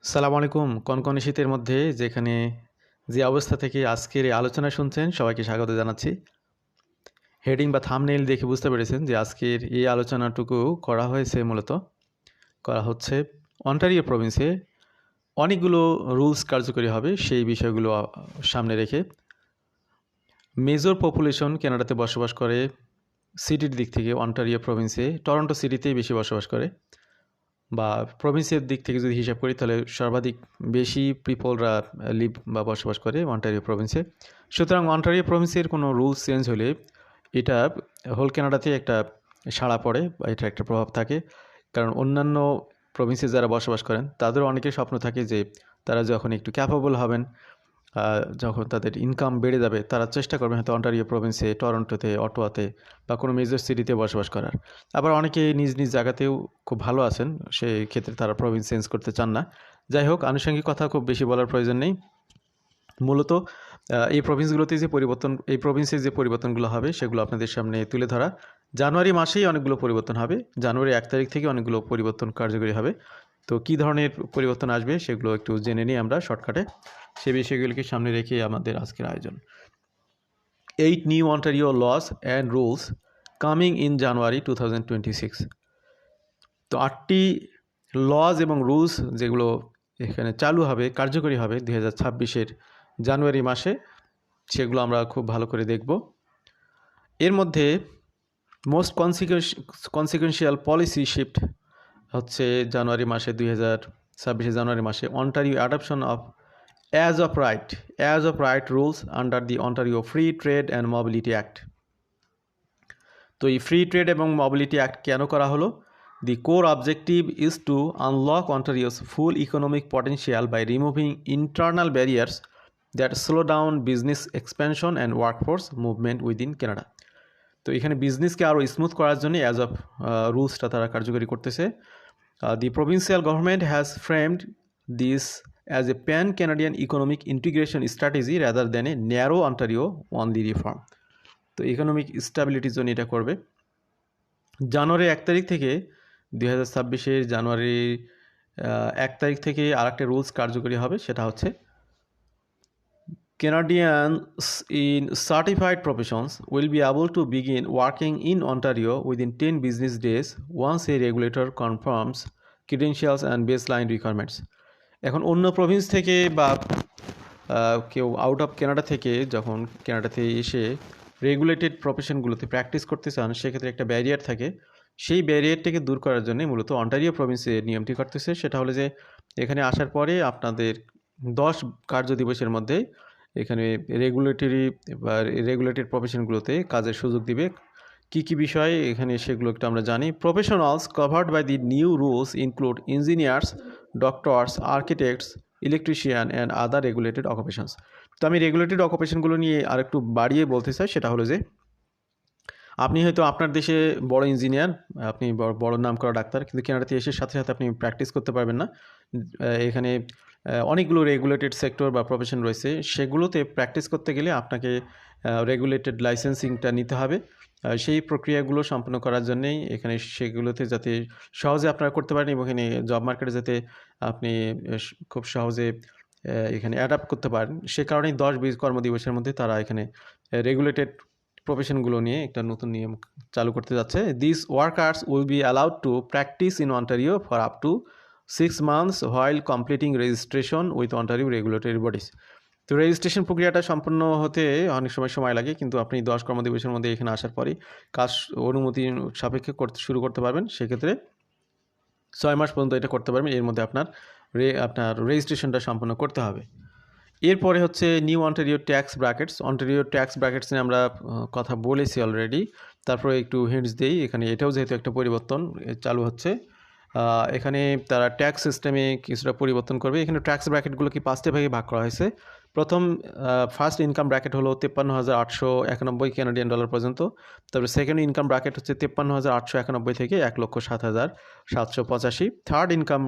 সালাম আলাইকুম। কনকনে শীতের মধ্যে যেখানে যে অবস্থা থেকে আজকের এই আলোচনা শুনছেন সবাইকে স্বাগত জানাচ্ছি। হেডিং বা থাম্বনেইল দেখে বুঝতে পেরেছেন যে আজকের এই আলোচনাটুকু করা হচ্ছে অন্টারিও প্রভিন্সে অনেকগুলো রুলস কার্যকরী হবে সেই বিষয়গুলো সামনে রেখে। মেজর পপুলেশন কানাডাতে বসবাস করে সিটির দিক থেকে অন্টারিও প্রভিন্সে টরন্টো সিটিতেই বেশি বসবাস করে, বা প্রভিন্সের দিক থেকে যদি হিসাব করি তাহলে সর্বাধিক বেশি পিপলরা লিভ বা বসবাস করে অন্টারিও প্রভিন্সে। সুতরাং অন্টারিও প্রভিন্সের কোনো রুলস চেঞ্জ হলে এটা হোল কানাডাতে একটা সাড়া পড়ে বা এটা একটা প্রভাব থাকে। কারণ অন্যান্য প্রভিন্সে যারা বসবাস করেন তাদেরও অনেকের স্বপ্ন থাকে যে তারা যখন একটু ক্যাপেবল হবেন, যখন তাদের ইনকাম বেড়ে যাবে, তারা চেষ্টা করবেন হয়তো অন্টারিও প্রভিন্সে, টরন্টোতে, অটোয়াতে বা কোনো মেজর সিটিতে বসবাস করার। আবার অনেকে নিজ নিজ জায়গাতেও খুব ভালো আছেন, সেই ক্ষেত্রে তারা প্রভিন্স চেঞ্জ করতে চান না। যাই হোক, আনুষঙ্গিক কথা খুব বেশি বলার প্রয়োজন নেই। মূলত এই প্রভিন্সে যে পরিবর্তনগুলো হবে সেগুলো আপনাদের সামনে তুলে ধরা। জানুয়ারি মাসেই অনেকগুলো পরিবর্তন হবে। জানুয়ারি 1 তারিখ থেকে অনেকগুলো পরিবর্তন কার্যকরী হবে। তো কী ধরনের পরিবর্তন আসবে সেগুলো একটু জেনে নিই আমরা শর্টকাটে। সে বিষয়গুলিকে সামনে রেখে আমাদের আজকের আয়োজন। 8 new Ontario laws and rules coming in January 2026। তো 8টি লজ এবং রুলস যেগুলো এখানে চালু হবে, কার্যকরী হবে 2026-এর জানুয়ারি মাসে, সেগুলো আমরা খুব ভালো করে দেখব। এর মধ্যে মোস্ট কনসিকুয়েন্সিয়াল পলিসি শিফট হচ্ছে জানুয়ারি মাসে 2026 জানুয়ারি মাসে Ontario adoption of as of right rules under the Ontario free trade and mobility act. তো এই ফ্রি ট্রেড এবং মোবিলিটি অ্যাক্ট কেন করা হলো? The core objective is to unlock Ontario's full economic potential by removing internal barriers that slow down business expansion and workforce movement within Canada. তো এখানে বিজনেসকে আরও smooth করার জন্য অ্যাজ অফ রুলসটা তারা কার্যকরী করতেছে। The provincial government has framed this as a pan Canadian economic integration strategy rather than a narrow Ontario only reform. তো economic স্ট্যাবিলিটির জন্য এটা করবে। জানুয়ারি 1 তারিখ থেকে 2026-এর জানুয়ারি 1 তারিখ থেকে আরেকটা রুলস কার্যকরী হবে, সেটা হচ্ছে Canadians in certified professions will be able to begin working in Ontario within 10 business days once a regulator confirms credentials and baseline requirements. এখন অন্য প্রভিন্স থেকে বা কেউ আউট অফ কানাডা থেকে যখন কানাডাতে এসে রেগুলেটেড প্রফেশনগুলোতে প্র্যাকটিস করতে চান, সেক্ষেত্রে একটা ব্যারিয়ার থাকে। সেই ব্যারিয়ারটাকে দূর করার জন্য মূলত অন্টারিও প্রভিন্সে নিয়মটি করতেছে। সেটা হলো যে এখানে আসার পরে আপনাদের 10 কার্য দিবসের মধ্যে এখানে রেগুলেটেড প্রফেশনগুলোতে কাজের সুযোগ দিবে। কী কী বিষয় এখানে সেগুলো একটু আমরা জানি। Professionals covered by the new rules include engineers, doctors, architects, electrician and other regulated occupations. তো আমি রেগুলেটেড অকুপেশনগুলো নিয়ে আরেকটু বাড়িয়ে বলতে চাই। সেটা হলো যে আপনি হয়তো আপনার দেশে বড় ইঞ্জিনিয়ার, আপনি বড় নাম করা ডাক্তার, কিন্তু কানাডাতে এসে সাথে সাথে আপনি প্র্যাকটিস করতে পারবেন না। এখানে অনেকগুলো রেগুলেটেড সেক্টর বা প্রফেশন রয়েছে, সেগুলোতে প্র্যাকটিস করতে গেলে আপনাকে রেগুলেটেড লাইসেন্সিংটা নিতে হবে। সেই প্রক্রিয়াগুলো সম্পন্ন করার জন্যেই এখানে সেগুলোতে যাতে সহজে আপনারা করতে পারেন এবং এখানে জব মার্কেটে যাতে আপনি খুব সহজে এখানে অ্যাডাপ্ট করতে পারেন, সে কারণেই 10-20 কর্মদিবসের মধ্যে তারা এখানে রেগুলেটেড প্রফেশনগুলো নিয়ে একটা নতুন নিয়ম চালু করতে যাচ্ছে। This workers will be allowed to practice in Ontario for up to 6 months while completing registration with Ontario regulatory bodies. তো রেজিস্ট্রেশন প্রক্রিয়াটা সম্পূর্ণ হতে অনেক সময় লাগে, কিন্তু আপনি 10 কর্মদিবসের মধ্যে এখানে আসার পরই কাজ অনুমতি সাপেক্ষে শুরু করতে পারবেন। সেক্ষেত্রে 6 মাস পর্যন্ত এটা করতে পারবেন। এর মধ্যে আপনার রেজিস্ট্রেশনটা সম্পন্ন করতে হবে। এরপরে হচ্ছে new Ontario tax brackets. Ontario tax brackets নিয়ে আমরা কথা বলেছি অলরেডি, তারপরে একটু হিন্টস দিই। এখানে এটাও যেহেতু একটা পরিবর্তন চালু হচ্ছে, এখানে তারা ট্যাক্স সিস্টেমে কিছুটা পরিবর্তন করবে। এখানে ট্যাক্স ব্র্যাকেটগুলোকে 5টে ভাগে ভাগ করা হয়েছে। প্রথম ফার্স্ট ইনকাম ব্র্যাকেট হলো 53,891 কানাডিয়ান ডলার পর্যন্ত। তারপরে সেকেন্ড ইনকাম ব্র্যাকেট হচ্ছে 53,891 থেকে 1,07,785। থার্ড ইনকাম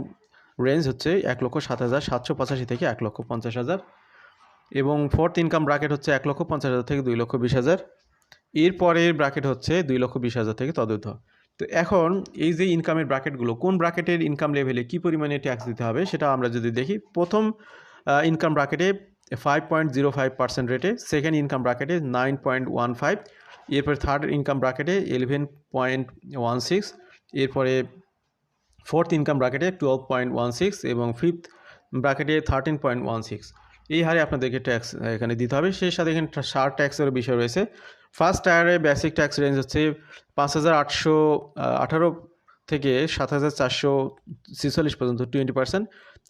রেঞ্জ হচ্ছে 1,07,785 থেকে 1,50,000। এবং ফোর্থ ইনকাম ব্র্যাকেট হচ্ছে 1,50,000 থেকে 2,20,000। এরপরের ব্র্যাকেট হচ্ছে 2,20,000 থেকে তদূর্ধ্ব। তো এখন এই যে ইনকামের ব্র্যাকেটগুলো, কোন ব্র্যাকেটের ইনকাম লেভেলে কী পরিমাণে ট্যাক্স দিতে হবে সেটা আমরা যদি দেখি, প্রথম ইনকাম ব্র্যাকেটে 5.05% রেটে, সেকেন্ড ইনকাম ব্র্যাকেটে 9.15, এরপরে থার্ড ইনকাম ব্র্যাকেটে 11.16, এরপরে ফোর্থ ইনকাম ব্র্যাকেটে 12.16 এবং ফিফথ ব্র্যাকেটে 13.16। এই হারে আপনাদেরকে ট্যাক্স এখানে দিতে হবে। সেই সাথে এখানে শার্ট ট্যাক্সেরও বিষয় রয়েছে। ফার্স্ট টায়ারে বেসিক ট্যাক্স রেঞ্জ হচ্ছে 5,818 থেকে 7,446 পর্যন্ত 20%,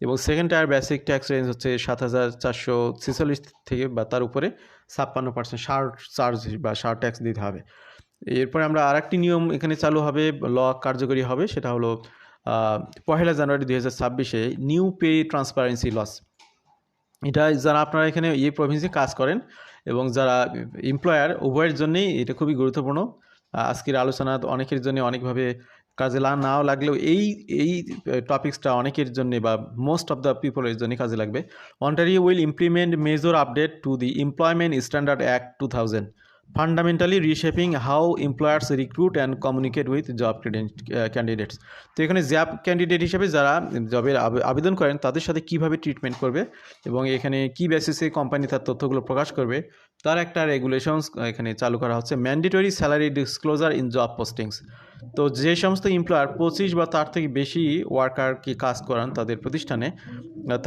এবং second tyre basic tax range হচ্ছে 7,446 থেকে বা তার উপরে 56% শার্ট চার্জ বা শার্ট ট্যাক্স দিতে হবে। এরপরে আমরা আরেকটি নিয়ম এখানে চালু হবে, ল কার্যকরী হবে, সেটা হলো 1 জানুয়ারি 2026 নিউ পে ট্রান্সপারেন্সি লস। এটা যারা আপনারা এখানে এই প্রভিন্সে কাজ করেন এবং যারা এমপ্লয়ার, উভয়ের জন্যেই এটা খুবই গুরুত্বপূর্ণ। আজকের আলোচনা অনেকের জন্য অনেকভাবে কাজে নাও লাগলেও এই টপিক্সটা অনেকের জন্য বা মোস্ট অফ দ্য পিপলের জন্য কাজে লাগবে। Ontario will implement major update to the employment standard act 2000, fundamentally reshaping how employers recruit and communicate with job candidates. তো এখানে জব ক্যান্ডিডেট হিসেবে যারা জবের আবেদন করেন তাদের সাথে কীভাবে ট্রিটমেন্ট করবে এবং এখানে কী বেসিসে কোম্পানি তার তথ্যগুলো প্রকাশ করবে তার একটা রেগুলেশনস এখানে চালু করা হচ্ছে। Mandatory salary disclosure in job postings. তো যে সমস্ত এমপ্লয়ার 25 বা তার থেকে বেশি ওয়ার্কারকে কাজ করান তাদের প্রতিষ্ঠানে,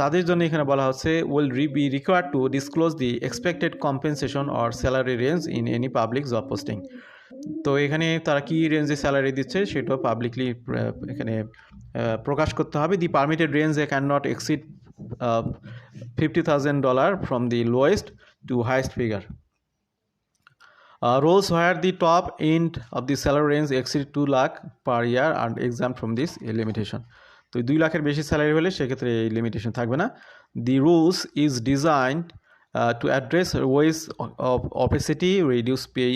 তাদের জন্য এখানে বলা হচ্ছে will be required to disclose the expected compensation or salary range in any public job posting. তো এখানে তারা কী রেঞ্জে স্যালারি দিচ্ছে সেটাও পাবলিকলি এখানে প্রকাশ করতে হবে। The permitted range can not exceed $50,000 from the lowest to highest figure. Roles where the top end of the salary range exceed 2 lakh per year are exempt from this limitation. তো 2 লাখের বেশি salary হলে সেক্ষেত্রে এই limitation থাকবে না। The rules is designed to address ways of opacity, reduce pay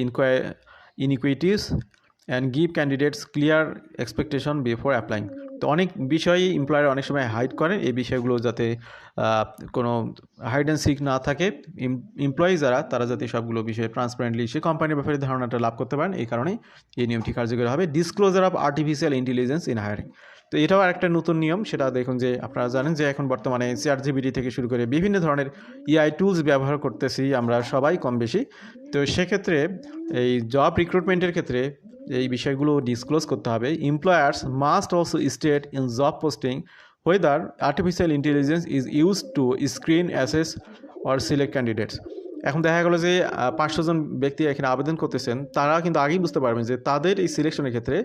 inequities and give candidates clear expectation before applying. তো অনেক বিষয়ই এমপ্লয়ার অনেক সময় হাইড করেন, এই বিষয়গুলো যাতে কোনো হাইড অ্যান্ড সিক না থাকে, এমপ্লয়ি যারা তারা যাতে সবগুলো বিষয়ে ট্রান্সপারেন্টলি সে কোম্পানির ব্যাপারে ধারণাটা লাভ করতে পারেন, এই কারণেই এই নিয়মটি কার্যকরী হবে। Disclosure of artificial intelligence in hiring. তো এটাও একটা নতুন নিয়ম। সেটা দেখুন যে আপনারা জানেন যে এখন বর্তমানে ChatGPT থেকে শুরু করে বিভিন্ন ধরনের AI টুলস ব্যবহার করতেছি আমরা সবাই কম বেশি। তো সেক্ষেত্রে এই জব রিক্রুটমেন্টের ক্ষেত্রে এই বিষয়গুলো ডিসক্লোজ করতে হবে। Employers must also state in job posting whether artificial intelligence is used to screen, assess or select candidates. এখন দেখা গেলো যে 500 জন ব্যক্তি এখানে আবেদন করতেছেন, তারা কিন্তু আগেই বুঝতে পারবেন যে তাদের এই সিলেকশনের ক্ষেত্রে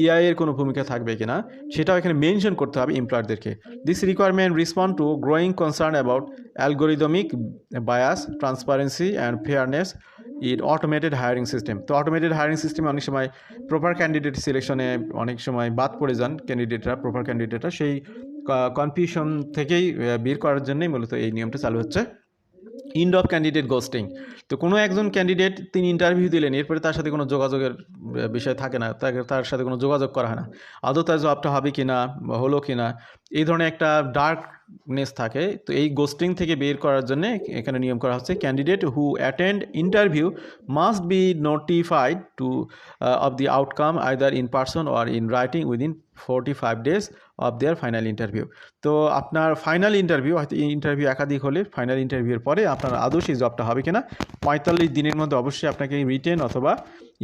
AI এর কোনো ভূমিকা থাকবে কিনা, সেটাও এখানে মেনশন করতে হবে এমপ্লয়ারদেরকে। This requirement respond to growing concern about algorithmic bias, transparency and fairness in automated hiring system. তো অটোমেটেড হায়ারিং সিস্টেমে অনেক সময় প্রপার ক্যান্ডিডেট সিলেকশনে অনেক সময় বাদ পড়ে যান ক্যান্ডিডেটরা, প্রপার ক্যান্ডিডেটরা। সেই কনফিউশন থেকেই বের করার জন্যই মূলত এই নিয়মটা চালু হচ্ছে। ইন্ড অফ ক্যান্ডিডেট গোস্টিং। তো কোনো একজন ক্যান্ডিডেট তিনি ইন্টারভিউ দিলেন, এরপরে তার সাথে কোনো যোগাযোগের বিষয় থাকে না, তার সাথে কোনো যোগাযোগ করা হয় না, আদৌ তার জবটা হবে কি না, হলো কি না, এই ধরনের একটা ডার্কনেস থাকে। তো এই গোস্টিং থেকে বের করার জন্য এখানে নিয়ম করা হচ্ছে candidate who attend interview must be notified two of the outcome either in person or in writing within 45 days of their final interview. তো আপনার ফাইনাল ইন্টারভিউ, হয়তো ইন্টারভিউ একাধিক হলে ফাইনাল ইন্টারভিউর পরে আপনার আদৌ সেই জবটা হবে কিনা 45 দিনের মধ্যে অবশ্যই আপনাকে রিটেন অথবা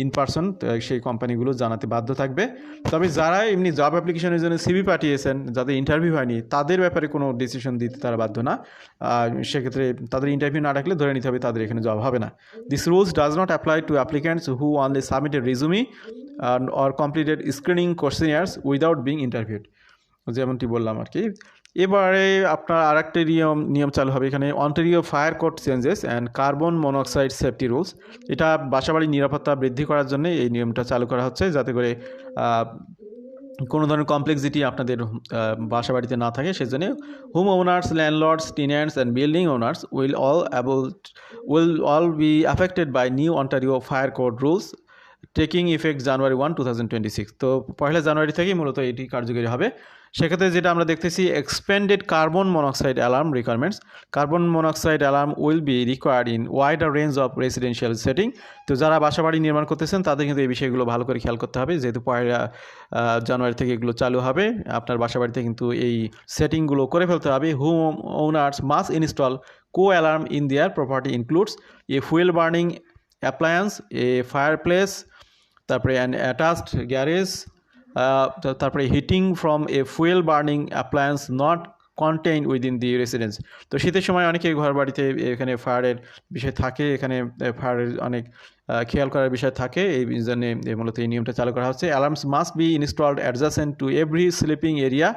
ইন পার্সন সেই কোম্পানিগুলো জানাতে বাধ্য থাকবে। তবে যারা এমনি জব অ্যাপ্লিকেশনের জন্য CV পাঠিয়েছেন, যাদের ইন্টারভিউ হয়নি, তাদের ব্যাপারে কোনো ডিসিশন দিতে তারা বাধ্য না। সেক্ষেত্রে তাদের ইন্টারভিউ না ডাকলে ধরে নিতে হবে তাদের এখানে জব হবে না। This rules does not apply to applicants who only submitted resume or completed screening questionnaires without being interviewed, যেমনটি বললাম আর কি। এবারে আপনার আরেকটা নিয়ম চালু হবে এখানে, Ontario fire code changes and carbon monoxide safety rules. এটা বাসাবাড়ির নিরাপত্তা বৃদ্ধি করার জন্য এই নিয়মটা চালু করা হচ্ছে, যাতে করে কোনো ধরনের কমপ্লেক্সিটি আপনাদের বাসাবাড়িতে না থাকে। সেজন্য home owners, landlords, tenants and building owners will all be affected by new Ontario fire code rules taking effect January 1, 2026। তো 1 জানুয়ারি থেকেই মূলত এটি কার্যকরী হবে। সেক্ষেত্রে যেটা আমরা দেখতেছি expended carbon monoxide alarm requirements, carbon monoxide alarm will be required in wider range of residential setting. তো যারা বাসাবাড়ি নির্মাণ করতেছেন তাদের কিন্তু এই বিষয়গুলো ভালো করে খেয়াল করতে হবে, যেহেতু 1 জানুয়ারি থেকে এগুলো চালু হবে। আপনার বাসাবাড়িতে কিন্তু এই সেটিংগুলো করে ফেলতে হবে। Home owners must install CO alarm in their property includes a fuel burning appliance, a fireplace, তারপরে অ্যান অ্যাটাচড গ্যারেজ, তারপরে heating from a fuel burning appliance not contain within the residence. তো শীতের সময় অনেকেই ঘর বাড়িতে এখানে ফায়ারের বিষয় থাকে, এখানে ফায়ারের অনেক খেয়াল করার বিষয় থাকে, এই জন্য মূলত এই নিয়মটা চালু করা হচ্ছে। Alarms must be installed adjacent to every sleeping area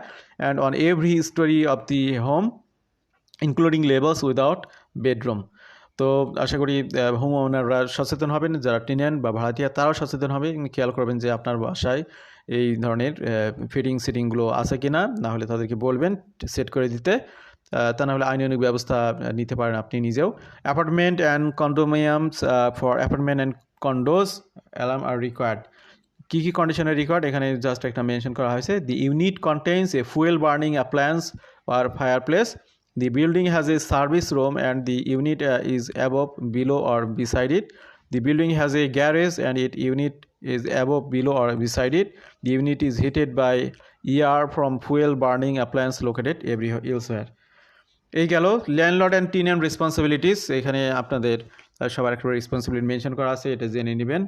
and on every storey of the home including levels without bedroom. তো আশা করি হোম ওনাররা সচেতন হবেন, যারা টেনেন্ট বা ভাড়াটিয়া তারাও সচেতন হবে, খেয়াল করবেন যে আপনার বাসায় এই ধরনের ফিটিং সিটিংগুলো আছে কি না, নাহলে তাদেরকে বলবেন সেট করে দিতে, তা নাহলে আইনানুগ ব্যবস্থা নিতে পারেন আপনি নিজেও। Apartment and condominiums, for apartment and condos alarm are required. কী কী কন্ডিশনের রিকোয়ার্ড এখানে জাস্ট একটা মেনশন করা হয়েছে। The unit contains a fuel burning appliance or fireplace, the building has a service room and the unit is above, below or beside it. The building has a garage and its unit is above, below or beside it. The unit is heated by air from fuel burning appliance located elsewhere. এই গেল landlord and tenant responsibilities. এখানে আপনাদের সবার একটা responsibility mention করা আছে, এটা জেনে নেবেন।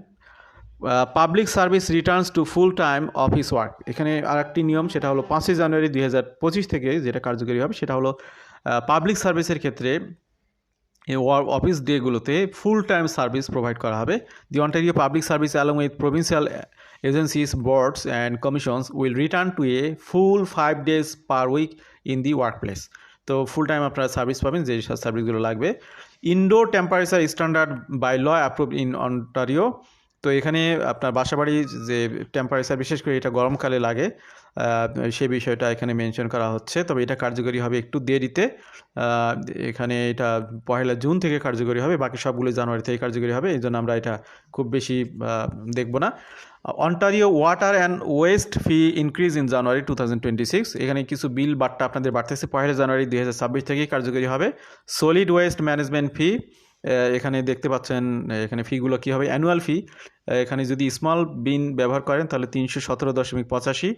Public service returns to full time office work. এখানে আরেকটি নিয়ম, সেটা হলো 5 জানুয়ারি 2025 থেকে যেটা কার্যকরী হবে, সেটা হলো পাবলিক সার্ভিসের ক্ষেত্রে অফিস ডেগুলোতে ফুল টাইম সার্ভিস প্রোভাইড করা হবে। The Ontario public service along with provincial agencies, boards and commissions will return to a full 5 days per week in the workplace. তো ফুল টাইম আপনারা service পাবেন, যে সব সার্ভিসগুলো লাগবে। Indoor temperature standard by law approved in Ontario. তো এখানে আপনার বাসাবাড়ি যে টেম্পারেচার, বিশেষ করে এটা গরমকালে লাগে, সেই বিষয়টা এখানে মেনশন করা হচ্ছে। তবে এটা কার্যকরী হবে একটু দেরিতে, এখানে এটা 1 জুন থেকে কার্যকরী হবে, বাকি সবগুলো জানুয়ারি থেকে কার্যকরী হবে, এই জন্য আমরা এটা খুব বেশি দেখব না। Ontario water and West fee increase in January 2026। এখানে কিছু বিল বাট্টা আপনাদের বাড়তেছে, 1 জানুয়ারি 2026 থেকেই কার্যকরী হবে। সলিড ওয়েস্ট ম্যানেজমেন্ট ফি, এখানে দেখতে পাচ্ছেন এখানে ফিগুলো কী হবে। অ্যানুয়াল ফি, এখানে যদি স্মল বিন ব্যবহার করেন তাহলে 317.85,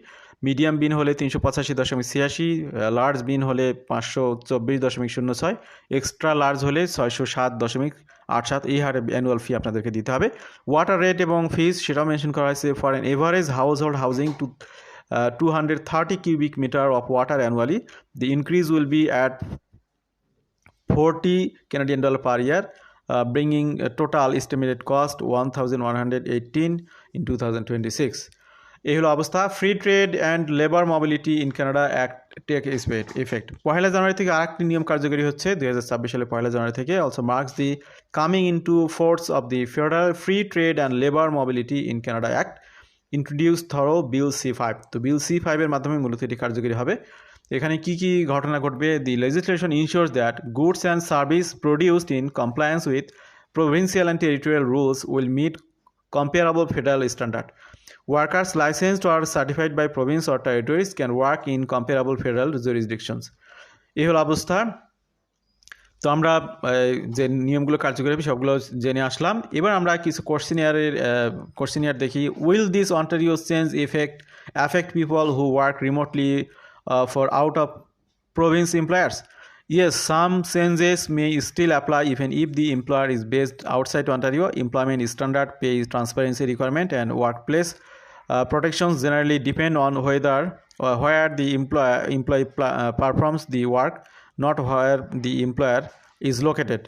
মিডিয়াম বিন হলে 385.86, লার্জ বিন হলে 524.06, এক্সট্রা লার্জ হলে 607.87, এই হারে অ্যানুয়াল ফি আপনাদেরকে দিতে হবে। ওয়াটার রেট এবং ফিস সেটাও মেনশন করা হয়েছে। For an average house hold housing to 230 cubic meter of water annually, the increase will be at $40 Canadian per year, bringing a total estimated cost 1,118 in 2026. এই হলো অবস্থা। Free trade and labour mobility in Canada act take effect. 1 জানুয়ারি থেকে আরেকটি নিয়ম কার্যকরী হচ্ছে 2026 সালে 1 জানুয়ারি থেকে। Also marks the coming into force of the federal free trade and labour mobility in Canada act introduce through bill C5। তো বিল C5 এর মাধ্যমে মূলত এটি কার্যকরী হবে। এখানে কি কি ঘটনা ঘটবে? The legislation ensures that goods and service produced in compliance with provincial and territorial rules will meet comparable federal standard. Workers licensed or certified by province or territories can work in comparable federal jurisdictions. এই হলো অবস্থা। তো আমরা যে নিয়মগুলো কার্যকরী হবে সবগুলো জেনে আসলাম। এবার আমরা কিছু কোশ্চেনিয়ার দেখি। Will this Ontario change affect people who work remotely for out of province employers? Yes, some changes may still apply even if the employer is based outside Ontario. Employment standard, pay transparency requirement, and workplace protections generally depend on where the employee performs the work, not where the employer is located.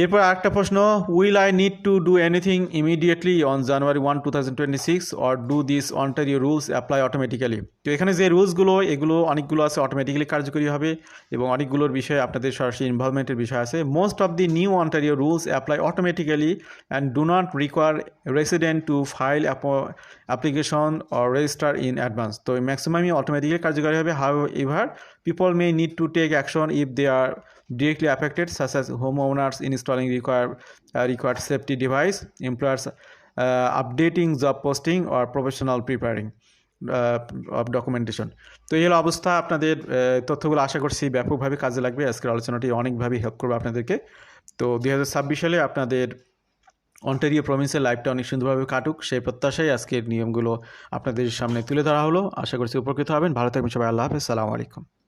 এরপর আরেকটা প্রশ্ন, will I need to do anything immediately on January 1, 2026 or do this Ontario rules apply automatically? তো এখানে যে রুলসগুলো এগুলো অনেকগুলো আছে automatically কার্যকরী হবে এবং অনেকগুলোর বিষয়ে আপনাদের সরাসরি ইনভলভমেন্টের বিষয় আছে। Most of the new Ontario rules apply automatically and do not require resident two file application or register in advance. তো ম্যাক্সিমামই অটোমেটিক্যালি কার্যকরী হবে। However people may need to take action if they are directly affected, such as homeowners installing required safety device, employers updating job posting, or professional preparing. Of documentation. তো এই হলো অবস্থা। আপনাদের তথ্যগুলো আশা করছি ব্যাপকভাবে কাজে লাগবে। আজকের আলোচনাটি অনেকভাবেই হেল্প করবে আপনাদেরকে। তো 2026 সালে আপনাদের অন্টারিও প্রভিন্সের লাইফটা অনেক সুন্দরভাবে কাটুক, সেই প্রত্যাশায় আজকের নিয়মগুলো আপনাদের সামনে তুলে ধরা হলো। আশা করছি উপকৃত হবেন। ভালো থাকবেন সবাই। আল্লাহ হাফেজ। সালামু আলাইকুম।